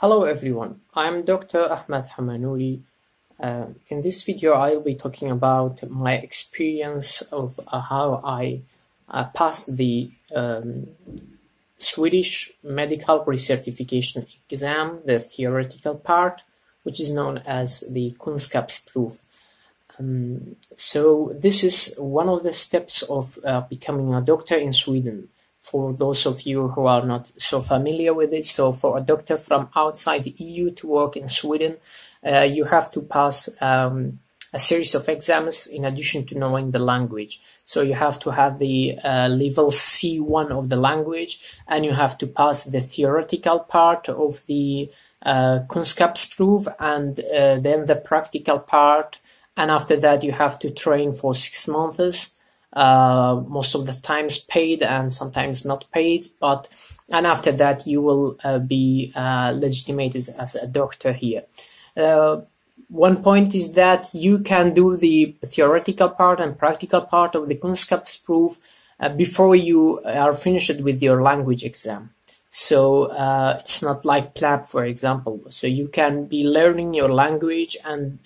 Hello everyone, I'm Dr. Ahmed Hamanouri. In this video I'll be talking about my experience of how I passed the Swedish medical recertification exam, the theoretical part, which is known as the Kunskapsprov. So this is one of the steps of becoming a doctor in Sweden. For those of you who are not so familiar with it, so for a doctor from outside the EU to work in Sweden, you have to pass a series of exams in addition to knowing the language. So you have to have the level C1 of the language, and you have to pass the theoretical part of the Kunskapsprov, and then the practical part. And after that, you have to train for 6 months. Most of the times paid and sometimes not paid, and after that you will be legitimated as a doctor here. One point is that you can do the theoretical part and practical part of the Kunskapsprov before you are finished with your language exam. So it's not like PLAB, for example. So you can be learning your language and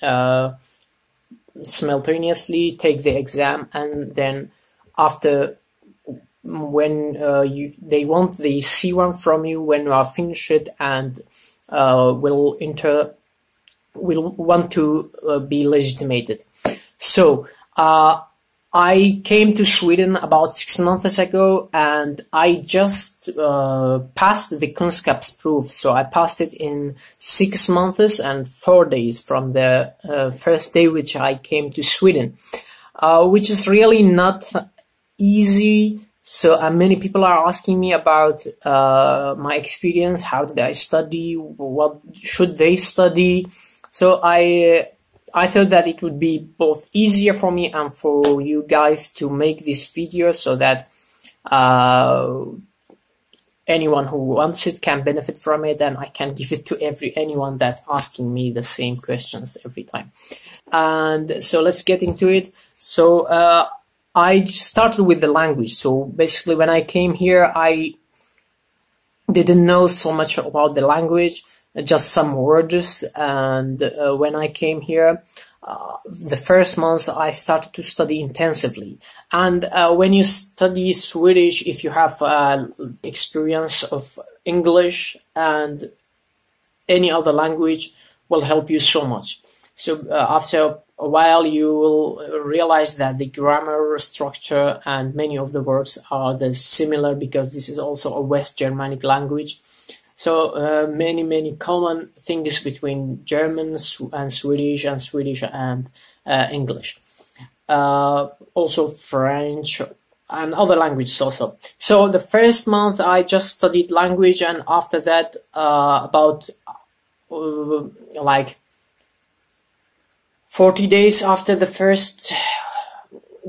simultaneously take the exam, and then after, when they want the C1 from you when you are finished, and will want to be legitimated. So I came to Sweden about 6 months ago, and I just passed the Kunskapsprov. So I passed it in 6 months and 4 days from the first day which I came to Sweden, which is really not easy. So many people are asking me about my experience. How did I study? What should they study? So I thought that it would be both easier for me and for you guys to make this video so that anyone who wants it can benefit from it, and I can give it to anyone that asking me the same questions every time. And so let's get into it. So I started with the language. So basically when I came here, I didn't know so much about the language, just some words. And when I came here, the first month I started to study intensively. And when you study Swedish, if you have experience of English and any other language, will help you so much. So after a while, you will realize that the grammar, structure, and many of the words are similar, because this is also a West Germanic language. So many common things between German and Swedish and English. Also French and other languages also. So the first month I just studied language, and after that about like 40 days after the first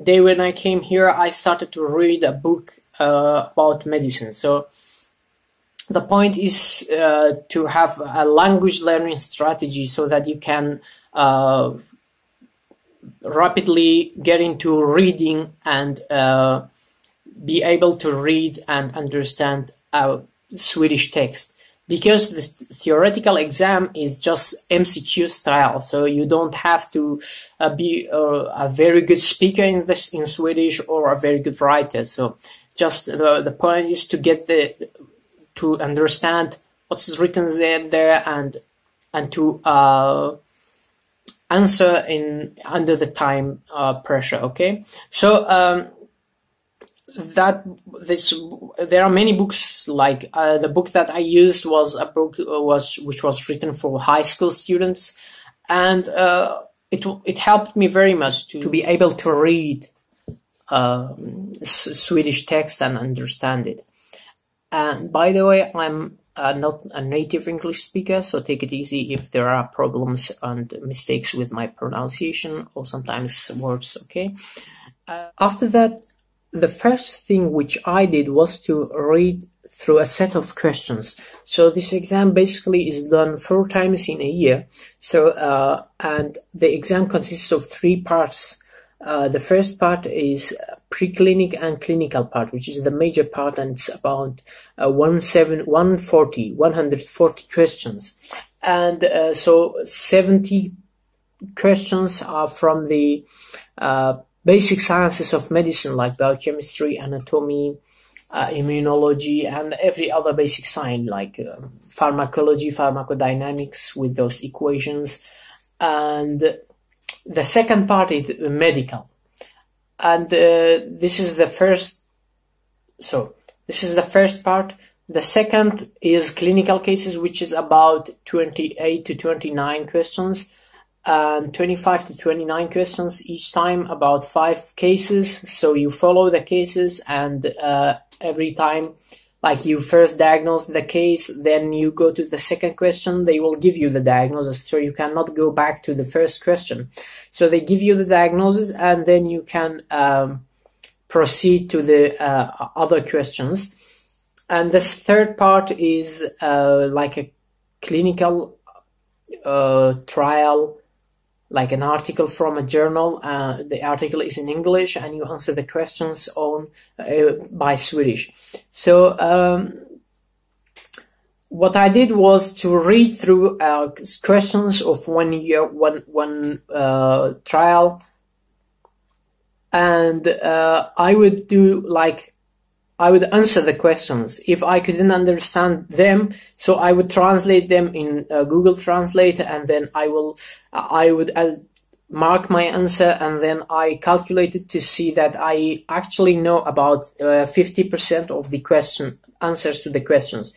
day when I came here, I started to read a book about medicine. So the point is to have a language learning strategy so that you can rapidly get into reading and be able to read and understand Swedish text. Because the theoretical exam is just MCQ style, so you don't have to be a very good speaker in Swedish or a very good writer. So just the point is to get to understand what's written there and to answer under the time pressure. Okay, so there are many books. Like the book that I used was a book which was written for high school students, and it helped me very much to be able to read Swedish text and understand it. And by the way, I'm not a native English speaker, so take it easy if there are problems and mistakes with my pronunciation or sometimes words. Okay. After that, the first thing which I did was to read through a set of questions. So this exam basically is done 4 times in a year. So and the exam consists of 3 parts. The first part is preclinic and clinical part, which is the major part, and it's about 140 questions. And so 70 questions are from the basic sciences of medicine, like biochemistry, anatomy, immunology, and every other basic science, like pharmacology, pharmacodynamics with those equations. And the second part is medical. And this is the first. So this is the first part. The second is clinical cases, which is about 28 to 29 questions, and 25 to 29 questions each time, about 5 cases. So you follow the cases, and every time, like, you first diagnose the case, then you go to the second question, they will give you the diagnosis, so you cannot go back to the first question. So they give you the diagnosis, and then you can proceed to the other questions. And this third part is like a clinical trial, like an article from a journal. The article is in English, and you answer the questions on by Swedish. So what I did was to read through questions of one trial, and I would do like, I would answer the questions. If I couldn't understand them, so I would translate them in Google Translate, and then I would mark my answer, and then I calculated to see that I actually know about 50% of the answers to the questions.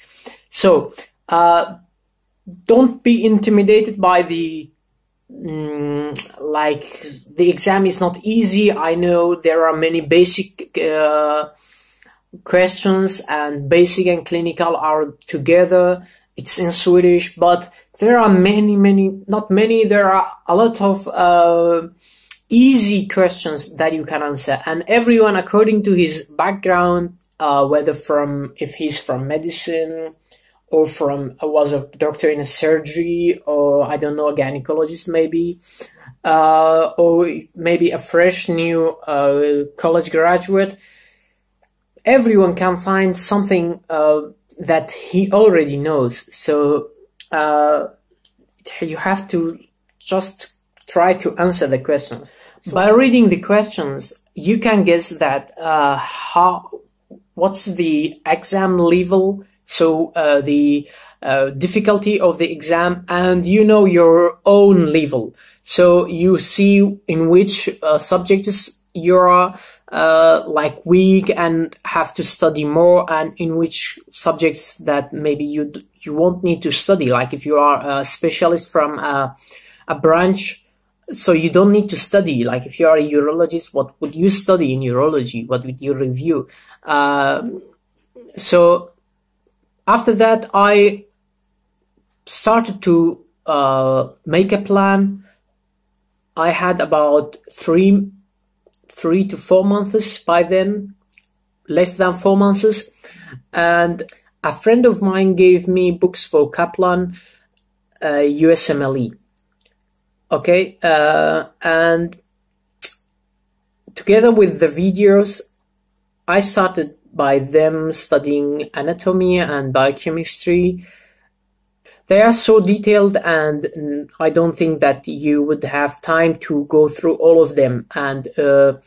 So don't be intimidated by the like, the exam is not easy. I know there are many basic questions, and basic and clinical are together. It's in Swedish, but there are there are a lot of easy questions that you can answer, and everyone according to his background, whether if he's from medicine, or was a doctor in a surgery, or I don't know, a gynecologist maybe, or maybe a fresh new college graduate. Everyone can find something that he already knows. So you have to just try to answer the questions. So by reading the questions, you can guess that what's the exam level, so the difficulty of the exam, and you know your own level. So you see in which subjects you're like weak and have to study more, and in which subjects that maybe you won't need to study. Like if you are a specialist from a branch, so you don't need to study. Like if you are a urologist, what would you study in urology? What would you review? So after that, I started to make a plan. I had about 3 to 4 months by then, less than 4 months, and a friend of mine gave me books for Kaplan USMLE. Okay, and together with the videos, I started by them studying anatomy and biochemistry. They are so detailed, and I don't think that you would have time to go through all of them. And the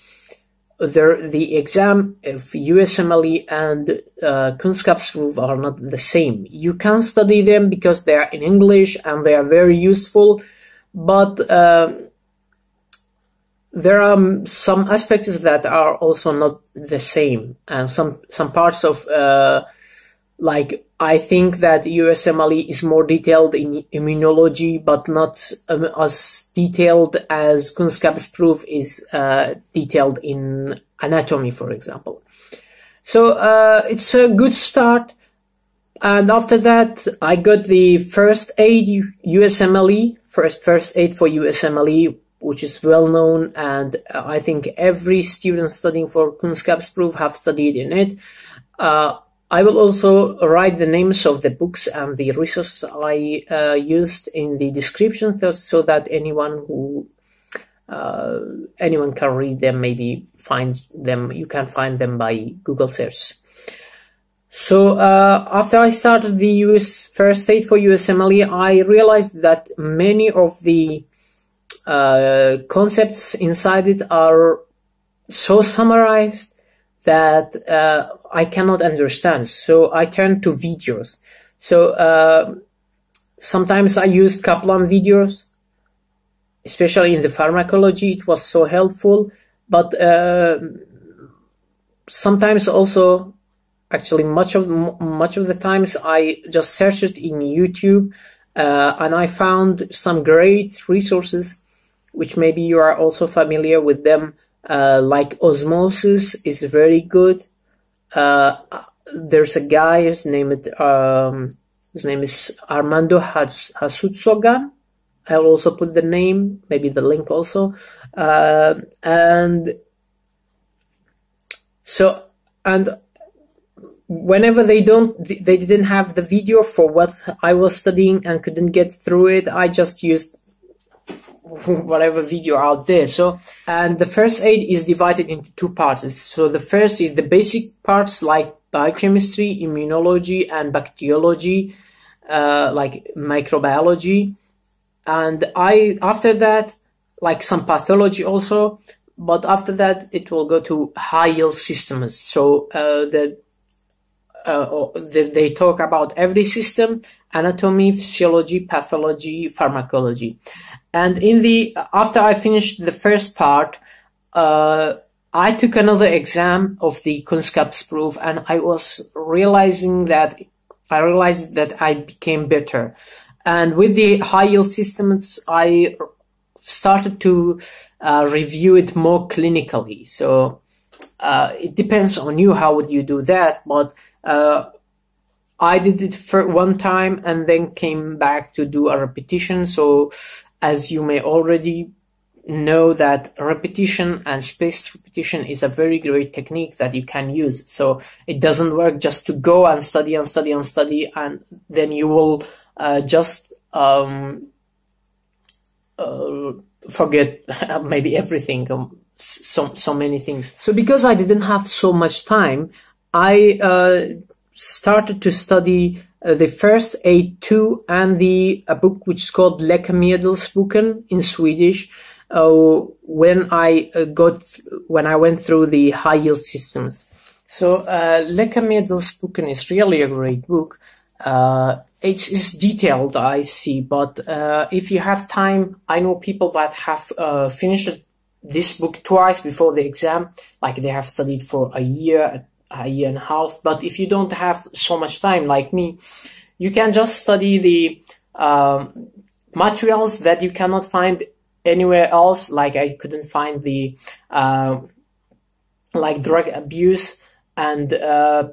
exam of USMLE and Kunskapsprov are not the same. You can study them because they are in English and they are very useful, but there are some aspects that are also not the same, and some parts of like, I think that USMLE is more detailed in immunology, but not as detailed as Kunskapsprov is detailed in anatomy, for example. So it's a good start. And after that, I got the first Aid USMLE, first aid for USMLE, which is well known, and I think every student studying for Kunskapsprov have studied in it. I will also write the names of the books and the resources I used in the description, so that anyone who anyone can read them, maybe find them. You can find them by Google search. So after I started the first aid for USMLE, I realized that many of the concepts inside it are so summarized that I cannot understand. So I turned to videos. So sometimes I used Kaplan videos, especially in the pharmacology. It was so helpful. But sometimes also, actually much of the times, I just searched it in YouTube, and I found some great resources, which maybe you are also familiar with them. Like Osmosis is very good. There's a guy his name is Armando Hasutsogan. I'll also put the name, maybe the link also. And whenever they didn't have the video for what I was studying and couldn't get through it, I just used whatever video out there. So, and the first aid is divided into two parts. So the first is the basic parts like biochemistry, immunology, and bacteriology, like microbiology. And after that, like some pathology also, but after that it will go to high-yield systems. So they talk about every system: anatomy, physiology, pathology, pharmacology. And after I finished the first part, I took another exam of the Kunskapsprov, and I realized that I became better. And with the high-yield systems, I started to review it more clinically. So it depends on you, how would you do that, but I did it for one time and then came back to do a repetition. So as you may already know, that repetition and spaced repetition is a very great technique that you can use. So it doesn't work just to go and study and study and study, and then you will just forget maybe everything, so many things. So because I didn't have so much time, I started to study the first Aid 2 and a book which is called Läkemedelsboken in Swedish, when I went through the high-yield systems. So Läkemedelsboken is really a great book. It's detailed, I see, but if you have time, I know people that have finished this book twice before the exam, like they have studied for a year and a half. But if you don't have so much time like me, you can just study the materials that you cannot find anywhere else. Like I couldn't find the like drug abuse and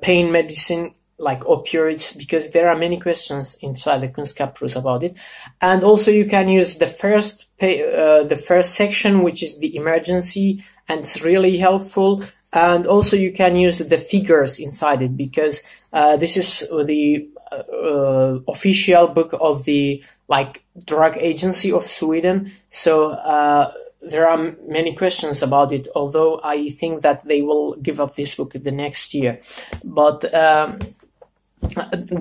pain medicine, like opioids, because there are many questions inside the Kunskapsprov about it. And also you can use the first section, which is the emergency, and it's really helpful. And also you can use the figures inside it, because this is the official book of the drug agency of Sweden. So there are many questions about it, although I think that they will give up this book the next year. But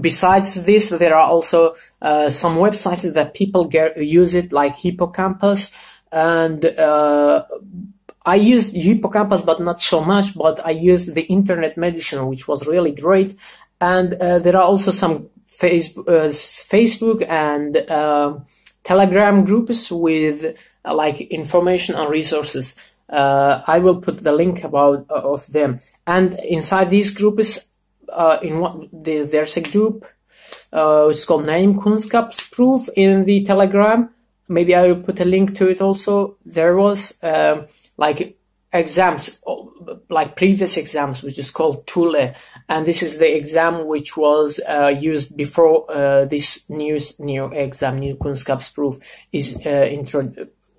besides this, there are also some websites that people use it, like Hippocampus, and I used Hippocampus, but not so much, but I used the Internet Medicine, which was really great. And there are also some Facebook and Telegram groups with information and resources. I will put the link of them. And inside these groups, there's a group, it's called Kunskapsprov in the Telegram. Maybe I will put a link to it also. There was exams, like previous exams, which is called Tule, and this is the exam which was used before this new exam, new Kunskapsprov,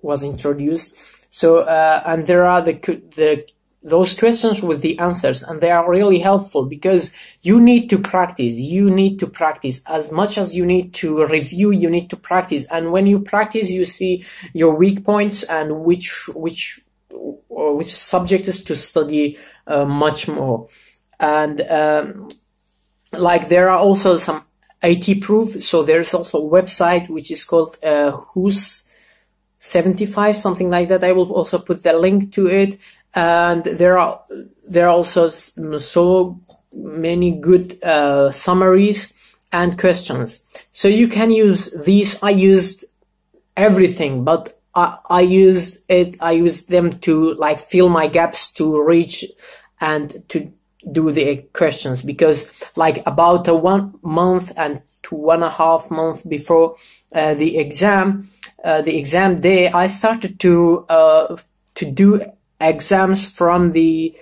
was introduced. So and there are the those questions with the answers, and they are really helpful because you need to practice. You need to practice as much as you need to review. You need to practice, and when you practice, you see your weak points and which subjects to study much more. And like there are also some AT proof. So there's also a website which is called Who's 75, something like that. I will also put the link to it. And there are also so many good summaries and questions. So you can use these. I used everything, but I used them to like fill my gaps, to reach and to do the questions, because like about 1 month and to 1.5 months before the exam day, I started to do exams from the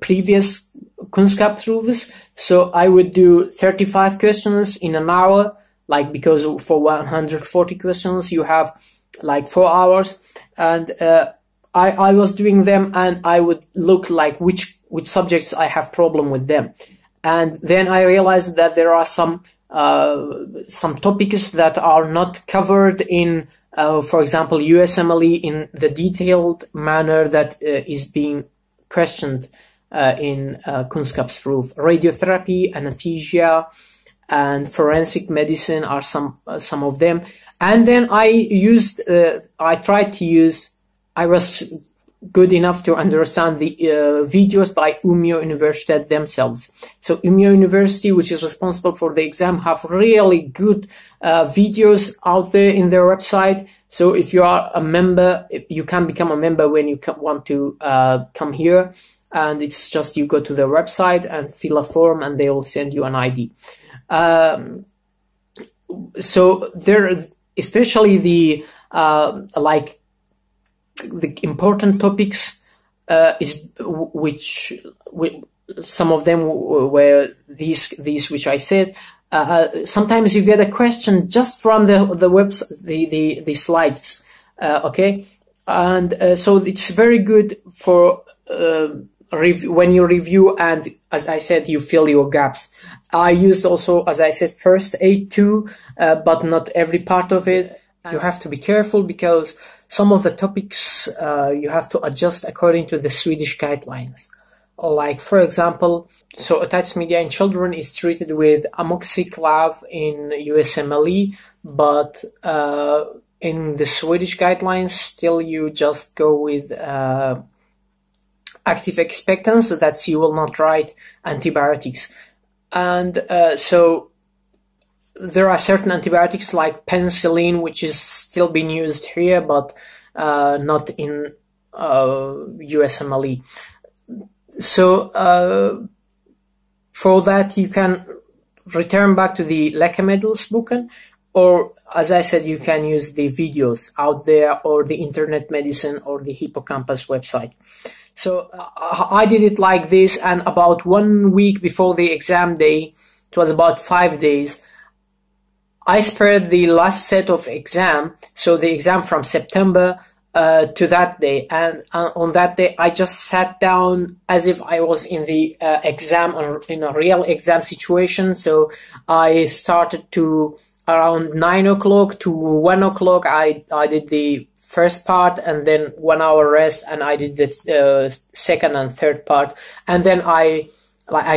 previous Kunskapsprovs. So I would do 35 questions in an hour, like because for 140 questions you have like 4 hours, and I was doing them, and I would look like which subjects I have problem with them. And then I realized that there are some topics that are not covered in, for example, USMLE in the detailed manner that is being questioned in Kunskapsprov. Radiotherapy, anesthesia, and forensic medicine are some of them. And then I was good enough to understand the videos by Umeå Universitet themselves. So Umeå University, which is responsible for the exam, have really good videos out there in their website. So if you are a member, you can become a member when you want to come here. And it's just you go to their website and fill a form, and they will send you an ID. So there, especially the the important topics which some of them were these which I said. Sometimes you get a question just from the website, the slides, okay, and so it's very good for when you review, and as I said, you fill your gaps. I used also, as I said, first aid too, but not every part of it. You have to be careful because some of the topics you have to adjust according to the Swedish guidelines. Like, for example, so otitis media in children is treated with amoxiclav in USMLE, but in the Swedish guidelines, still you just go with active expectants. That's, you will not write antibiotics. And so there are certain antibiotics like penicillin, which is still being used here, but not in USMLE. So for that, you can return back to the Läkemedelsboken, or as I said, you can use the videos out there, or the Internet Medicine, or the Hippocampus website. So I did it like this, and about 1 week before the exam day, it was about 5 days, I spared the last set of exam, so the exam from September to that day. And on that day, I just sat down as if I was in the exam, or in a real exam situation. So I started to around 9 o'clock to 1 o'clock. I did the first part, and then 1 hour rest, and I did the second and third part. And then I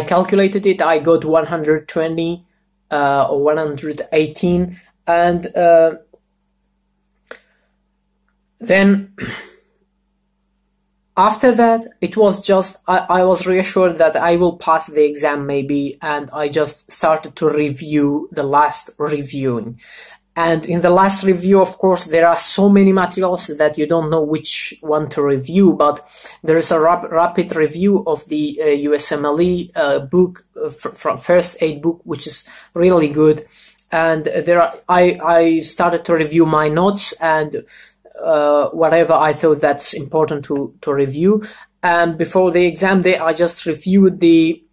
calculated it. I got 120 or 118, and then after that, it was just I was reassured that I will pass the exam maybe, and I just started to review the last reviewing. And in the last review, of course, there are so many materials that you don't know which one to review, but there is a rapid review of the USMLE book, from first aid book, which is really good. And there are, I started to review my notes and whatever I thought that's important to review. And before the exam day, I just reviewed the,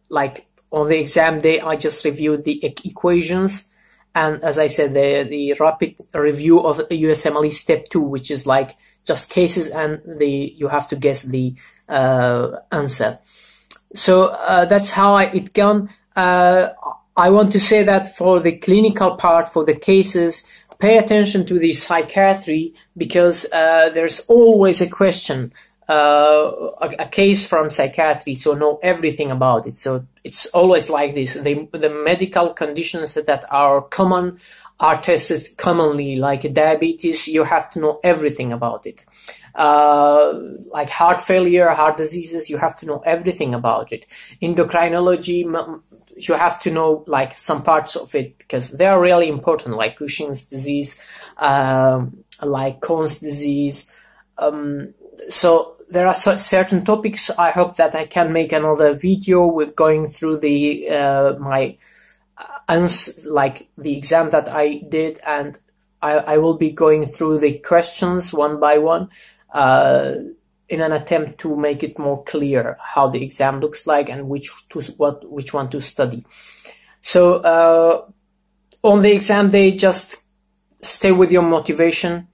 like on the exam day, I just reviewed the equations. And as I said, the rapid review of USMLE step 2, which is like just cases, and you have to guess the answer. So that's how it gone. I want to say that for the clinical part, for the cases, pay attention to the psychiatry, because there's always a question, a case from psychiatry, so know everything about it. So it's always like this. The medical conditions that are common are tested commonly, like diabetes. You have to know everything about it. Like heart failure, heart diseases, you have to know everything about it. Endocrinology, you have to know like some parts of it, because they are really important, like Cushing's disease, like Crohn's disease. So there are certain topics. I hope that I can make another video with going through the like the exam that I did, and I will be going through the questions one by one, in an attempt to make it more clear how the exam looks like and which one to study. So on the exam day, just stay with your motivation,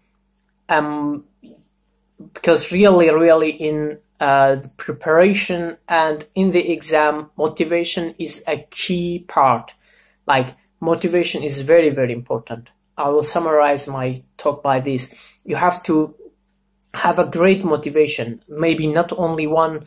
because really in the preparation and in the exam, motivation is a key part. Like motivation is very, very important. I will summarize my talk by this. You have to have a great motivation, maybe not only 1,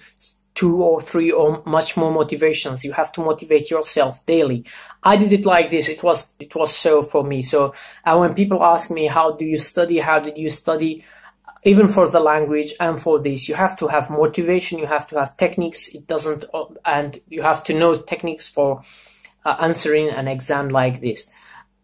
2 or 3 or much more motivations. You have to motivate yourself daily. I did it like this. It was so for me. So when people ask me, how do you study? How did you study? Even for the language and for this, you have to have motivation. You have to have techniques. And you have to know techniques for answering an exam like this.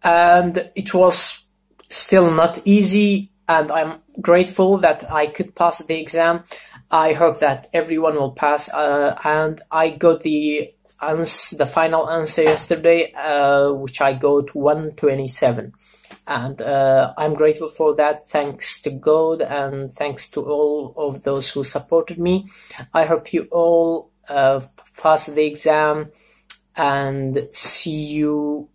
And it was still not easy, and I'm grateful that I could pass the exam. I hope that everyone will pass, and I got the final answer yesterday, which I got 127, and I'm grateful for that. Thanks to God, and thanks to all of those who supported me. I hope you all pass the exam, and see you.